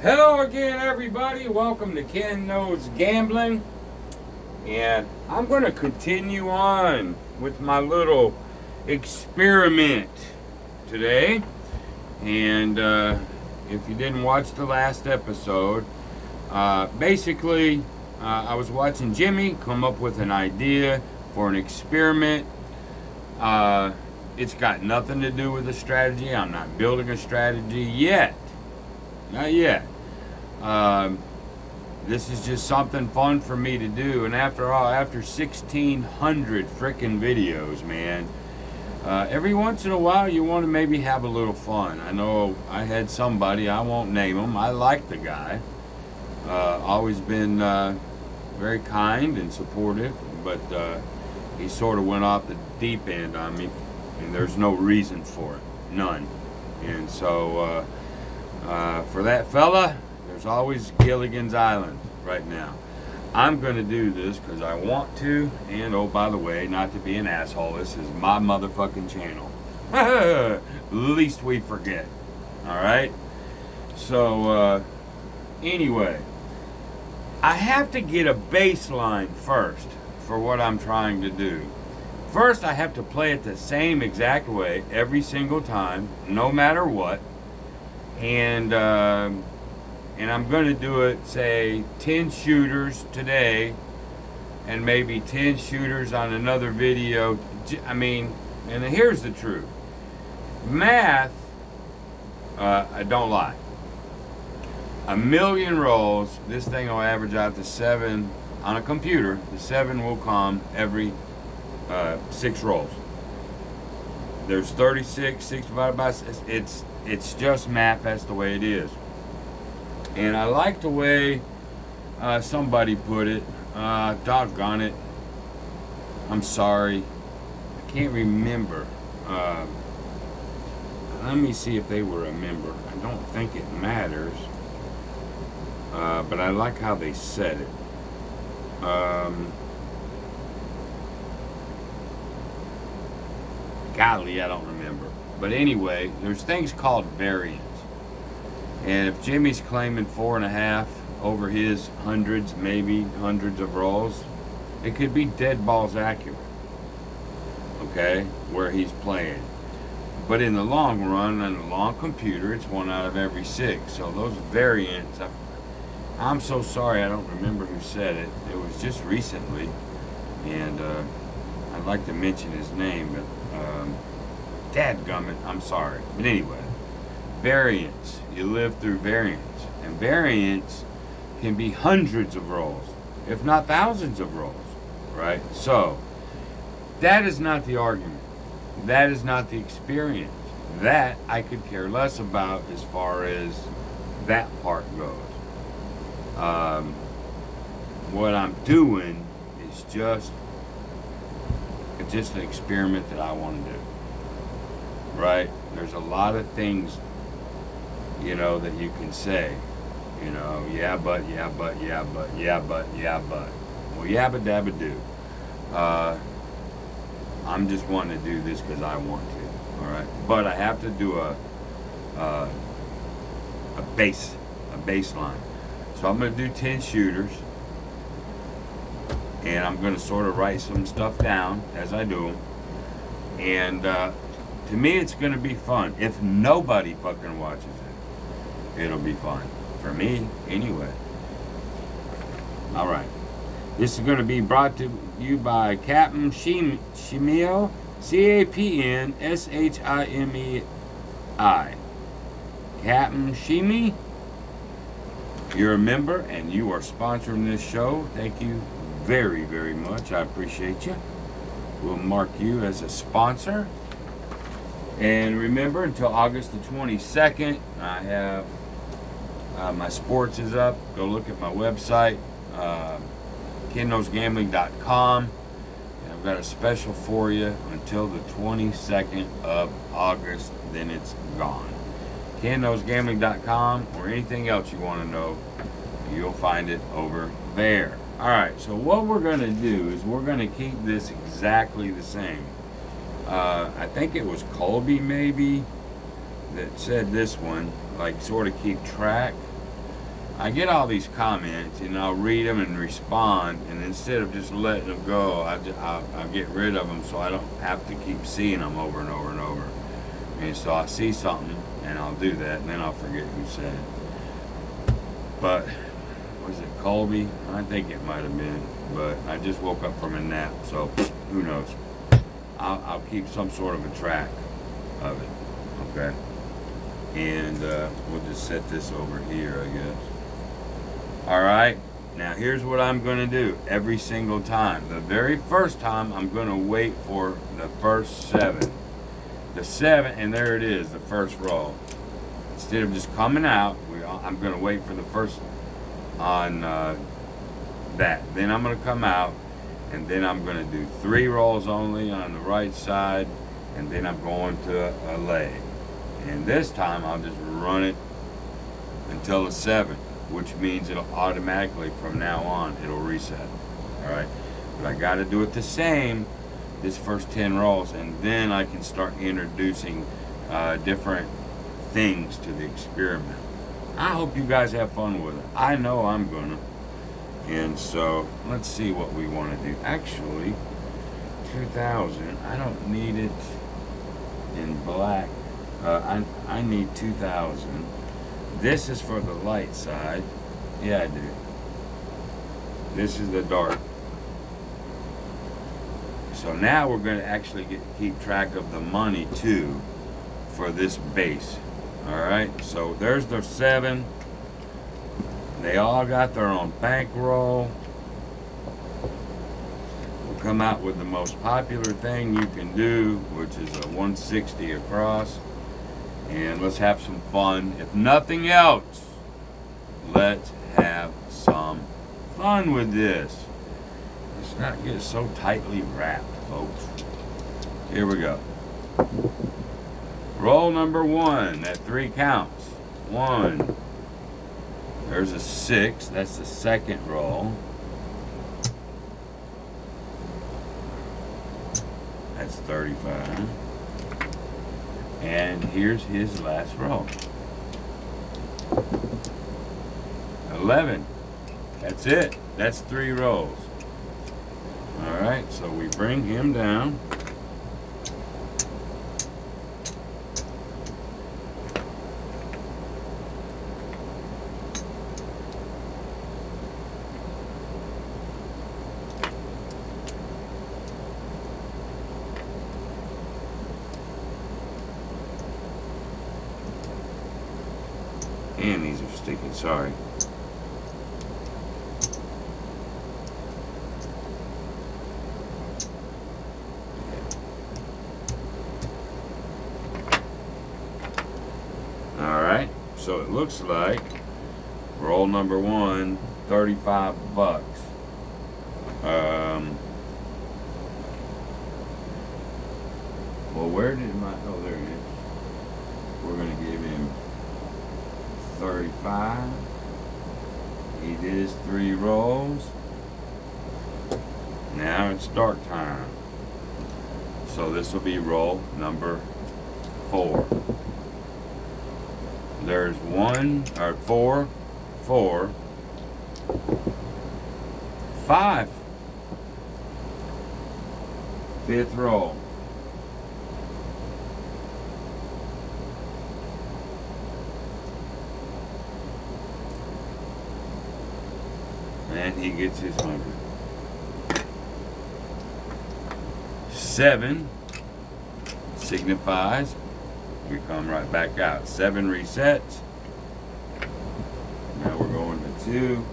Hello again, everybody. Welcome to Ken Knows Gambling. And I'm going to continue on with my little experiment today. And if you didn't watch the last episode, basically, I was watching Jimmy come up with an idea for an experiment. It's got nothing to do with a strategy. I'm not building a strategy yet. Not yet. This is just something fun for me to do. And after all, after 1,600 freaking videos, man, every once in a while you want to maybe have a little fun. I know I had somebody, I won't name him, I like the guy. Always been very kind and supportive, but he sort of went off the deep end on me, and there's no reason for it. None. And so, for that fella, there's always Gilligan's Island right now. I'm going to do this because I want to, and oh, by the way, not to be an asshole, this is my motherfucking channel. Least we forget. Alright? So, anyway, I have to get a baseline first for what I'm trying to do. First, I have to play it the same exact way every single time, no matter what. And I'm going to do it, say, 10 shooters today, and maybe 10 shooters on another video. I mean, and here's the truth. Math, I don't lie. 1,000,000 rolls, this thing will average out to 7 on a computer. The 7 will come every 6 rolls. There's 36, 6 divided by 6. It's just math, that's the way it is. And I like the way somebody put it. Doggone it. I'm sorry. I can't remember. Let me see if they were a member. I don't think it matters. But I like how they said it. Golly, I don't remember. But anyway, there's things called variance. And if Jimmy's claiming 4.5 over his hundreds, maybe hundreds of rolls, it could be dead balls accurate. Okay? Where he's playing. But in the long run, on a long computer, it's 1 out of every 6. So those variants, I'm so sorry I don't remember who said it. It was just recently. And I'd like to mention his name, but dadgummit, I'm sorry. But anyway, variance. You live through variance. And variance can be hundreds of rolls, if not thousands of rolls, right? So, that is not the argument. That is not the experience. That I could care less about as far as that part goes. What I'm doing is just an experiment that I want to do. Right? There's a lot of things, that you can say. Yeah, but, yeah, but, yeah, but, yeah, but, yeah, but. Well, yabba dabba do. I'm just wanting to do this because I want to. All right? But I have to do a baseline. So I'm going to do 10 shooters. And I'm going to sort of write some stuff down as I do them. And to me, it's going to be fun. If nobody fucking watches it, it'll be fun. For me, anyway. All right. This is going to be brought to you by Captain Shimei, CapnShimei. Captain Shimei, you're a member and you are sponsoring this show. Thank you very, very much. I appreciate you. We'll mark you as a sponsor. And remember, until August the 22nd, I have my sports is up. Go look at my website, KenKnowsGambling.com. And I've got a special for you until the 22nd of August. Then it's gone. KenKnowsGambling.com, or anything else you want to know, you'll find it over there. Alright, so what we're going to do is we're going to keep this exactly the same. I think it was Colby maybe that said this one, like sort of keep track. I get all these comments and I'll read them and respond, and instead of just letting them go, I'll get rid of them so I don't have to keep seeing them over and over and over. And so I see something and I'll do that, and then I'll forget who said it. But was it Colby? I think it might have been, but I just woke up from a nap, so who knows. I'll keep some sort of a track of it, okay? And we'll just set this over here, I guess. All right, now here's what I'm going to do every single time. The very first time, I'm going to wait for the first 7. The 7, and there it is, the first roll. Instead of just coming out, I'm going to wait for the first on that. Then I'm going to come out, and then I'm going to do 3 rolls only on the right side, and then I'm going to a leg. And this time, I'll just run it until the 7. Which means it'll automatically, from now on, it'll reset. All right, but I got to do it the same this first 10 rolls, and then I can start introducing different things to the experiment. I hope you guys have fun with it. I know I'm gonna. And so let's see what we want to do. Actually, 2000. I don't need it in black. I need 2000. This is for the light side. Yeah, I do. This is the dark. So now we're going to actually keep track of the money too for this base. All right. So there's the 7. They all got their own bankroll. We'll come out with the most popular thing you can do, which is a 160 across. And let's have some fun. If nothing else, let's have some fun with this. Let's not get so tightly wrapped, folks. Here we go. Roll number 1 at 3 counts. 1. There's a 6. That's the second roll. That's 35. And here's his last roll. 11. That's it. That's 3 rolls. All right, so we bring him down. And these are sticking, sorry. Alright, so it looks like roll number 1, 35 bucks. Well, where did my, oh, there it is. We're going to give him 35. He did his 3 rolls. Now it's dark time. So this will be roll number 4. There's 4, 5. 5th roll. And he gets his 100. 7 signifies we come right back out. 7 resets. Now we're going to 2.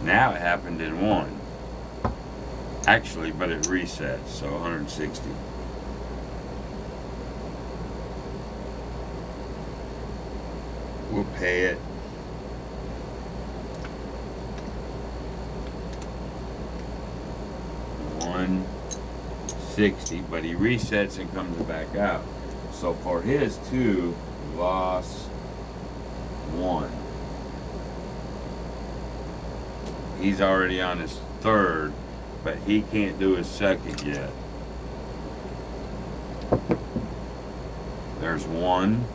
Now it happened in 1. Actually, but it resets, so 160. We'll pay it. $160, but he resets and comes back out. So for his 2, lost 1. He's already on his third, but he can't do his second yet. There's one.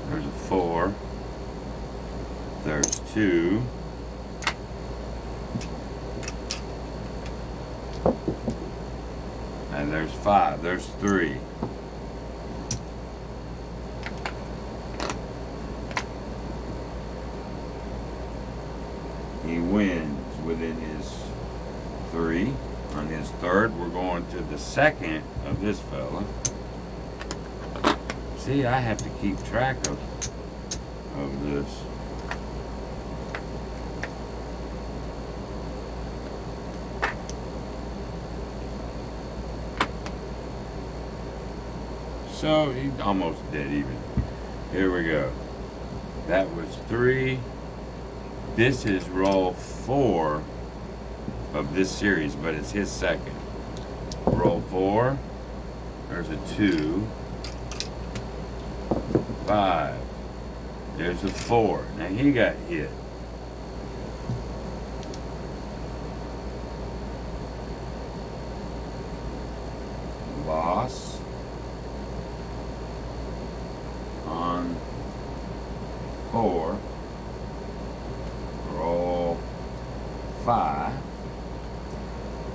There's a 4. There's 2. And there's 5. There's 3. He wins within his 3. On his third, we're going to the second of this fella. See, I have to keep track of this. So he's almost dead even. Here we go. That was 3. This is roll 4 of this series, but it's his second. Roll 4. There's a 2. 5. There's a 4. Now he got hit. Loss on 4. Roll 5.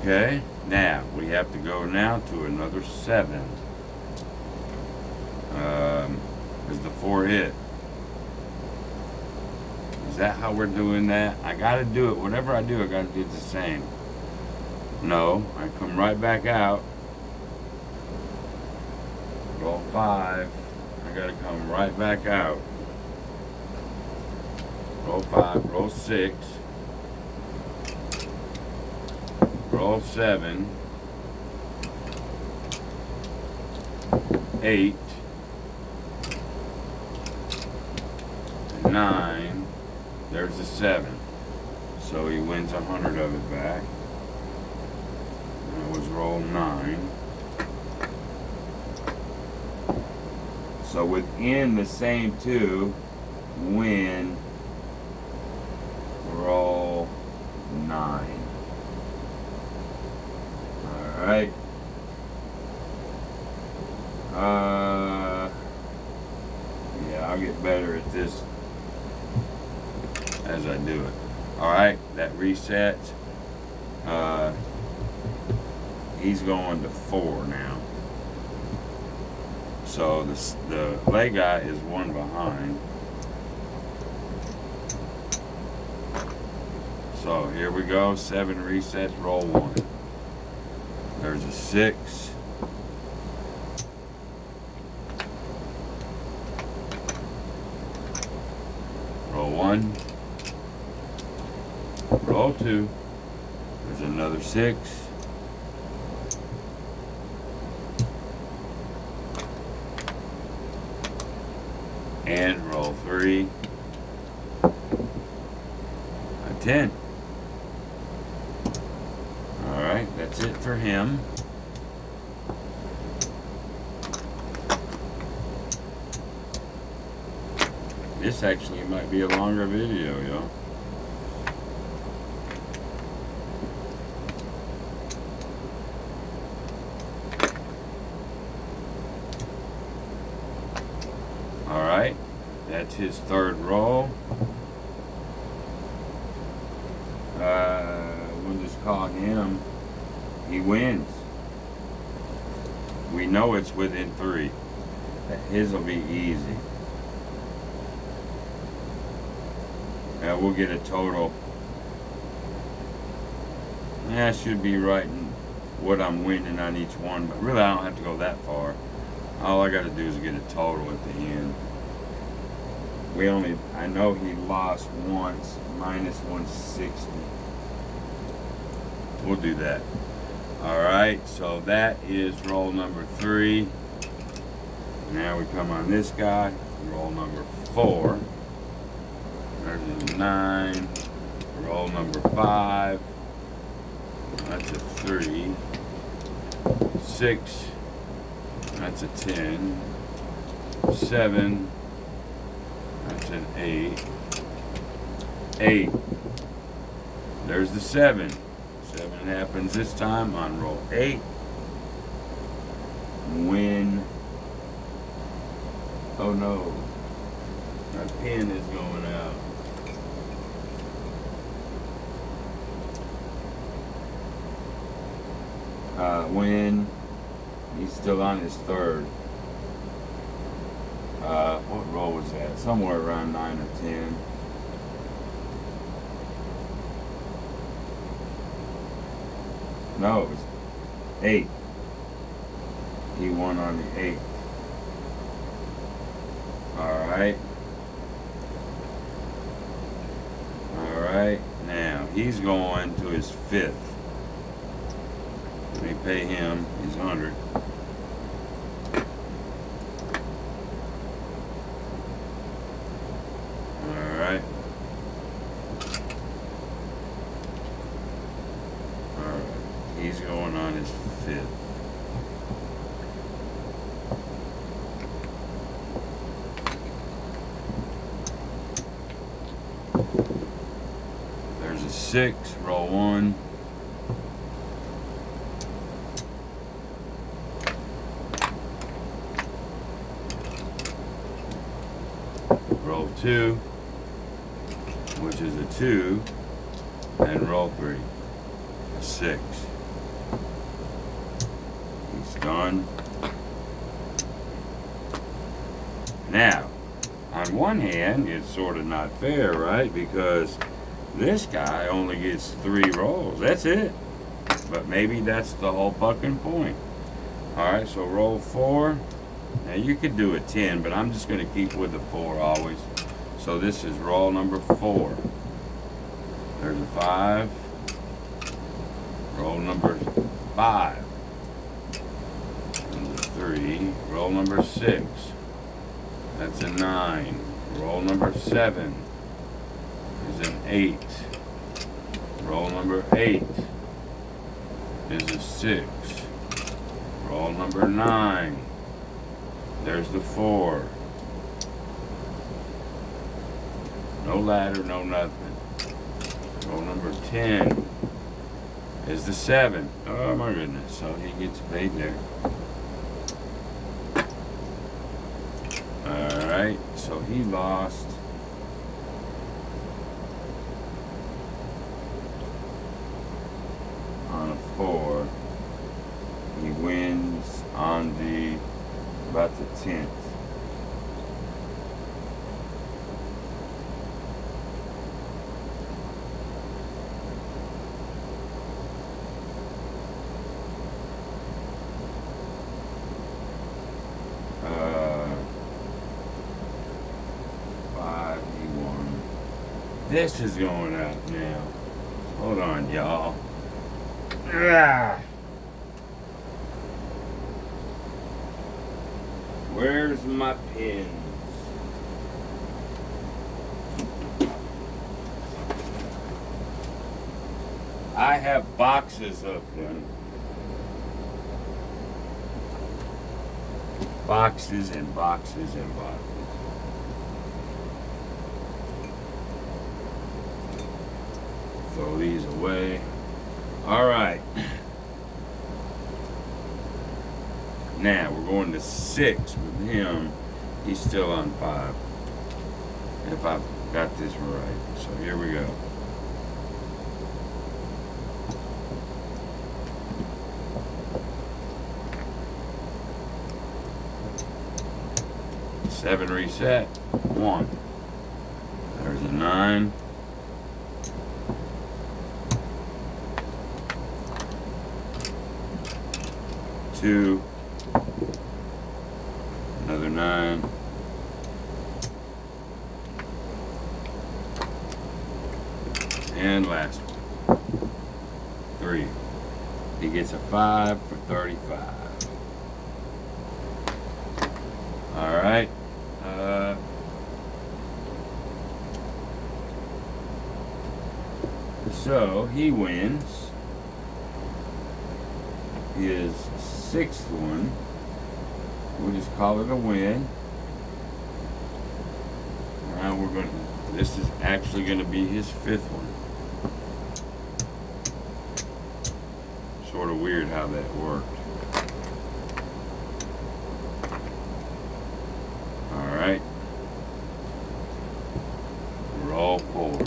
Okay, now we have to go now to another 7. Is the 4 hit? Is that how we're doing that? I gotta do it. Whatever I do, I gotta do it the same. No, I come right back out. Roll 5. I gotta come right back out. Roll 5, roll 6. Roll 7. 8. 9. There's a 7. So he wins 100 of it back. That was roll 9. So within the same 2, win roll 9. Alright. Yeah, I'll get better at this as I do it. Alright, that resets. He's going to 4 now. So the leg guy is 1 behind. So here we go. 7 resets, roll 1. There's a 6. Roll 1. Roll 2. There's another 6. And roll 3. A 10. Alright, that's it for him. This actually might be a longer video, y'all. Alright, that's his third roll. We'll just call him. He wins. We know it's within 3. His will be easy. We'll get a total. Yeah, I should be writing what I'm winning on each one, but really I don't have to go that far. All I got to do is get a total at the end. I know he lost once, minus 160. We'll do that. Alright, so that is roll number 3. Now we come on this guy, roll number 4. There's a 9. Roll number 5. That's a 3. 6. That's a 10. 7. That's an 8. 8. There's the 7. 7 happens this time on roll 8. Win. Oh no. My pen is going out. Win. He's still on his third. What roll was that? Somewhere around 9 or 10. No, it was 8. He won on the 8th. Alright. Alright. Now, he's going to his 5th. Let me pay him. He's 100. Alright. Alright. He's going on his 5th. There's a 6. Roll 1. Roll 2, which is a 2, and roll 3, a 6. He's done. Now, on one hand, it's sort of not fair, right? Because this guy only gets 3 rolls. That's it. But maybe that's the whole fucking point. Alright, so roll 4. Now you could do a 10, but I'm just going to keep with the 4 always. So this is roll number 4. There's a 5. Roll number 5. There's a 3. Roll number 6. That's a 9. Roll number 7 is an 8. Roll number 8 is a 6. Roll number 9. There's the 4. No ladder, no nothing. Roll number 10 is the 7. Oh my goodness. So he gets paid there. Alright, so he lost. On a 4. He wins on the about the 10th. This is going out now. Hold on, y'all. Where's my pins? I have boxes of them. Boxes and boxes and boxes. Throw these away. All right. Now we're going to 6 with him. He's still on 5. If I've got this right. So here we go. Seven reset. 1. There's a 9. 2. Another 9. And last one. 3. He gets a 5 for 35. All right. So he wins his 6th one We'll just call it a win. Now we're going to, this is actually going to be his fifth one. Sort of weird how that worked. All right. Roll 4.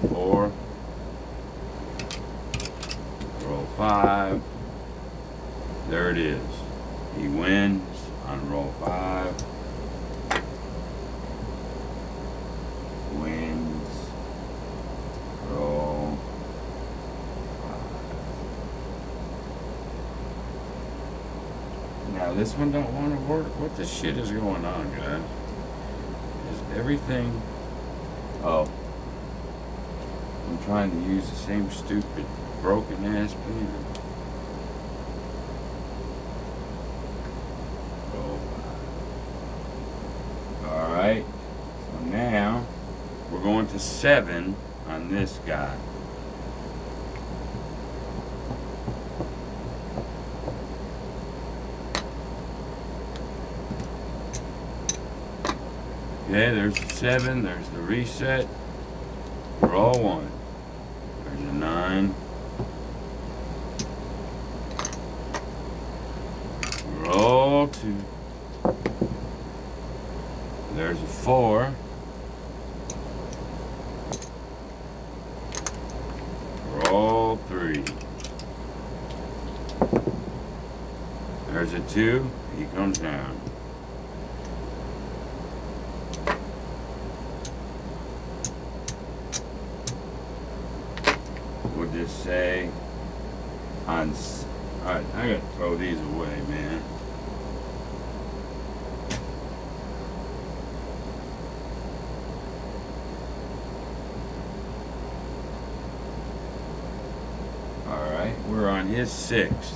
4. Roll 5. There it is. He wins on roll 5. Wins. Roll 5. Now this one don't want to work. What the shit is going on, guys? Is everything... Oh. I'm trying to use the same stupid broken ass pen. Alright, so now we're going to 7 on this guy. Okay, there's the 7, there's the reset. Roll 1. There's a 9. Roll 2. There's a 4. Roll 3. There's a 2. He comes down. We'll just say on... Alright, I gotta throw these away, man. We're on his 6th.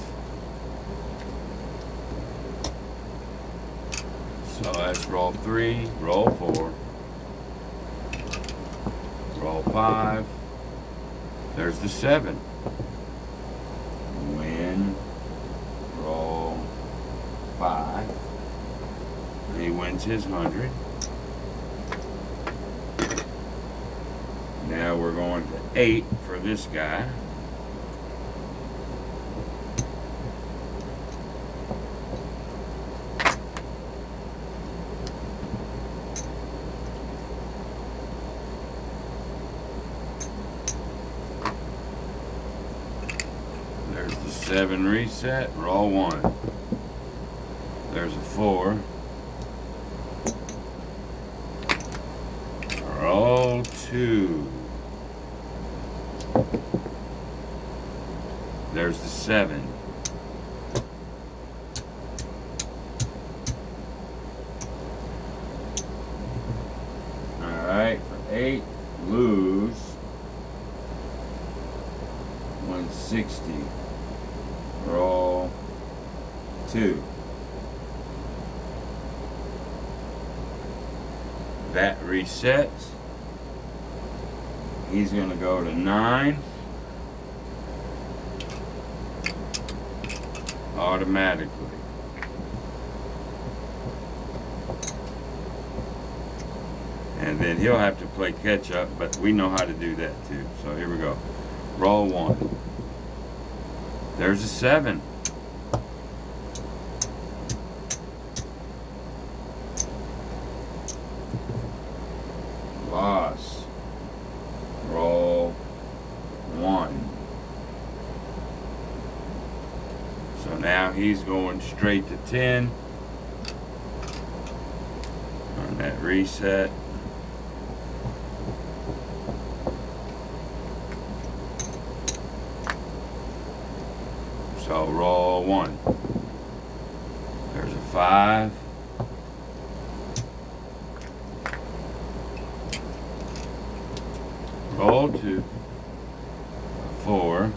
So let's roll 3, roll 4, roll 5. There's the 7. Win, roll 5. He wins his 100. Now we're going to 8 for this guy. There's the 7 reset, roll 1. There's a 4. Roll 2. There's the 7. Alright, for 8, lose 160. Roll 2. That resets. He's going to go to 9. Automatically. And then he'll have to play catch up, but we know how to do that too. So here we go. Roll 1. There's a 7. Loss. Roll 1. So now he's going straight to 10 on that reset. So roll 1. There's a 5. Roll 2. 4.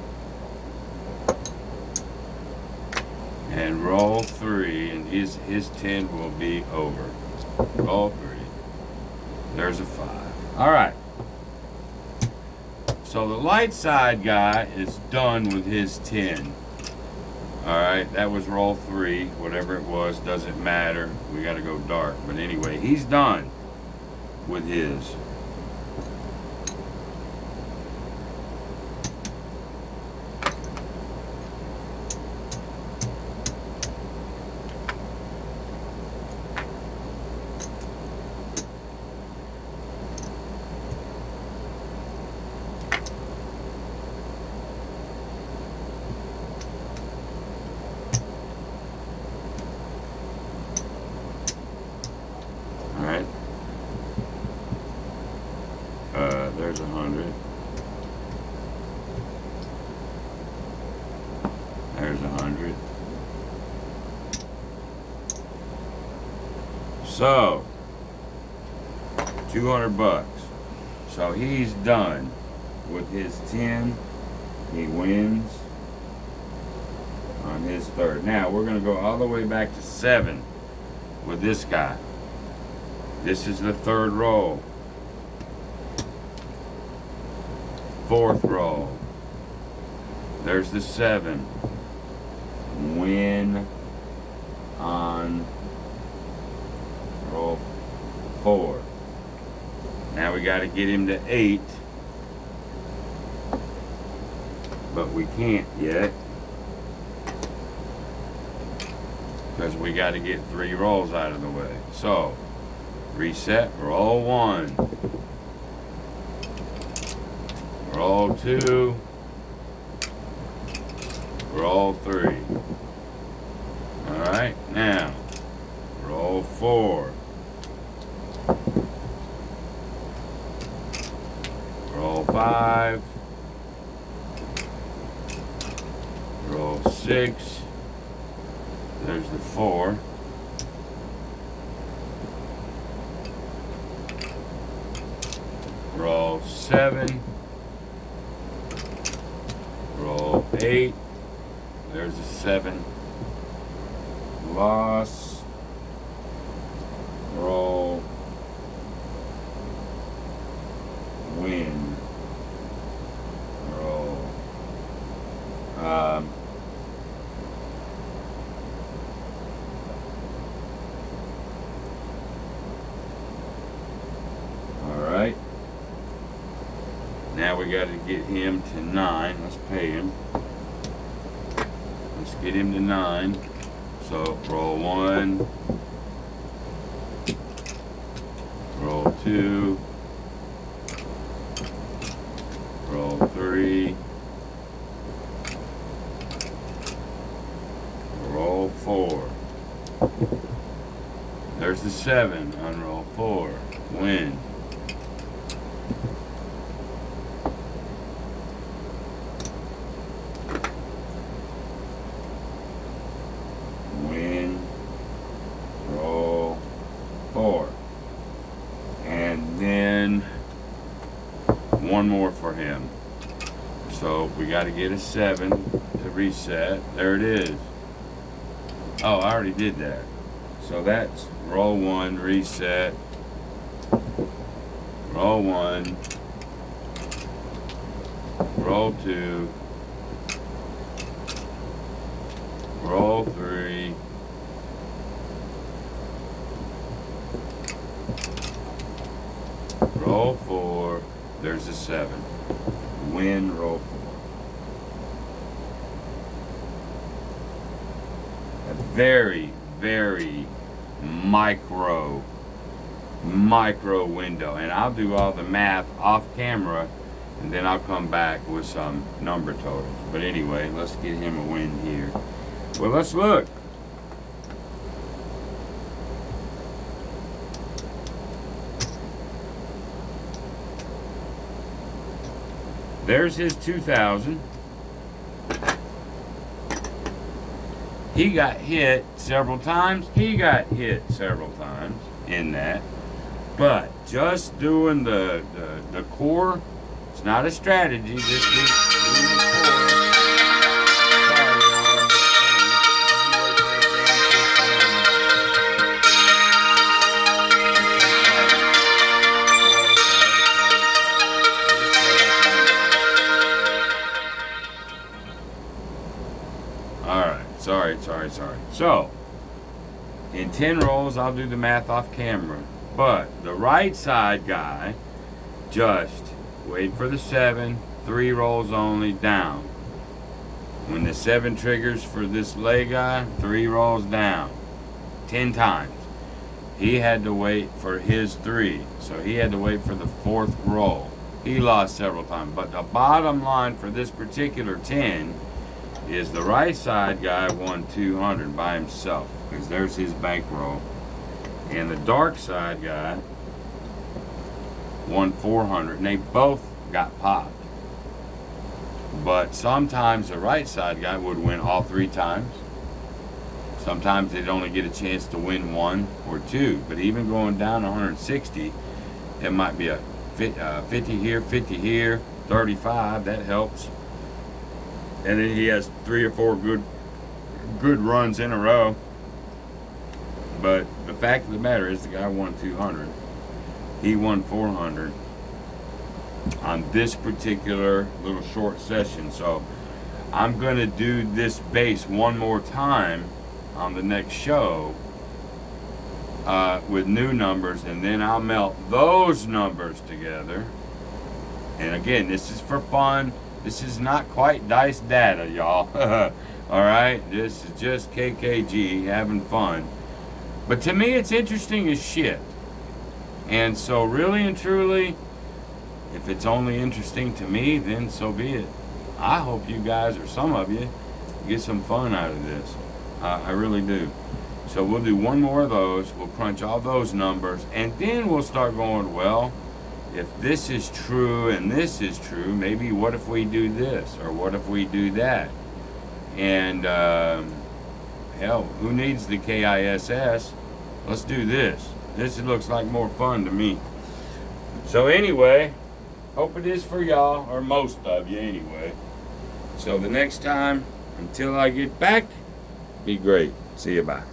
And roll 3, and his 10 will be over. Roll 3. There's a 5. All right. So the light side guy is done with his 10. Alright, that was roll 3. Whatever it was, doesn't matter. We gotta go dark. But anyway, he's done with his. Alright. There's 100. There's 100. So, 200 bucks. So he's done with his 10. He wins on his third. Now we're going to go all the way back to 7 with this guy. This is the third roll. Fourth roll. There's the 7. Win on roll 4. Now we got to get him to 8. But we can't yet. Because we got to get 3 rolls out of the way. So, reset, roll 1. Roll 2. Roll 3. Alright, now, roll 4. Roll 5. Roll 6. There's the 4. Roll 7. Roll 8. There's a 7. Loss. Roll. Win. Roll. Alright. Now we got to get him to 9. Let's pay him. Let's get him to 9. So roll 1. Roll 2. Roll 3. Roll 4. There's the 7 on roll 4. Win. Win. Roll 4. And then one more for him. So we got to get a 7 to reset. There it is. Oh, I already did that. So that's roll 1, reset. Roll 1. Roll 2. Roll 3. Roll 4. There's a 7. Win, roll 4. A very, very micro window. And I'll do all the math off camera, and then I'll come back with some number totals. But anyway, let's get him a win here. Well, let's look. There's his 2,000. He got hit several times. He got hit several times in that. But just doing the core, it's not a strategy. Just doing the core. Sorry. So, in 10 rolls, I'll do the math off camera. But the right side guy, just wait for the 7, 3 rolls only, down. When the 7 triggers for this lay guy, 3 rolls down. 10 times. He had to wait for his 3. So he had to wait for the 4th roll. He lost several times. But the bottom line for this particular 10 is the right side guy won 200 by himself. Because there's his bankroll. And the dark side guy won 400. And they both got popped. But sometimes the right side guy would win all 3 times. Sometimes they'd only get a chance to win 1 or 2. But even going down to 160, it might be a 50 here, 50 here, 35. That helps. And then he has 3 or 4 good runs in a row. But the fact of the matter is the guy won 200. He won 400 on this particular little short session. So I'm going to do this base one more time on the next show with new numbers, and then I'll melt those numbers together. And again, this is for fun. This is not quite dice data, y'all. All right, this is just KKG having fun. But to me, it's interesting as shit. And so really and truly, if it's only interesting to me, then so be it. I hope you guys, or some of you, get some fun out of this. I really do. So we'll do one more of those. We'll crunch all those numbers. And then we'll start going, well, if this is true and this is true, maybe what if we do this? Or what if we do that? And, hell, who needs the KISS? Let's do this. This looks like more fun to me. So anyway, hope it is for y'all, or most of you anyway. So the next time, until I get back, be great. See you, bye.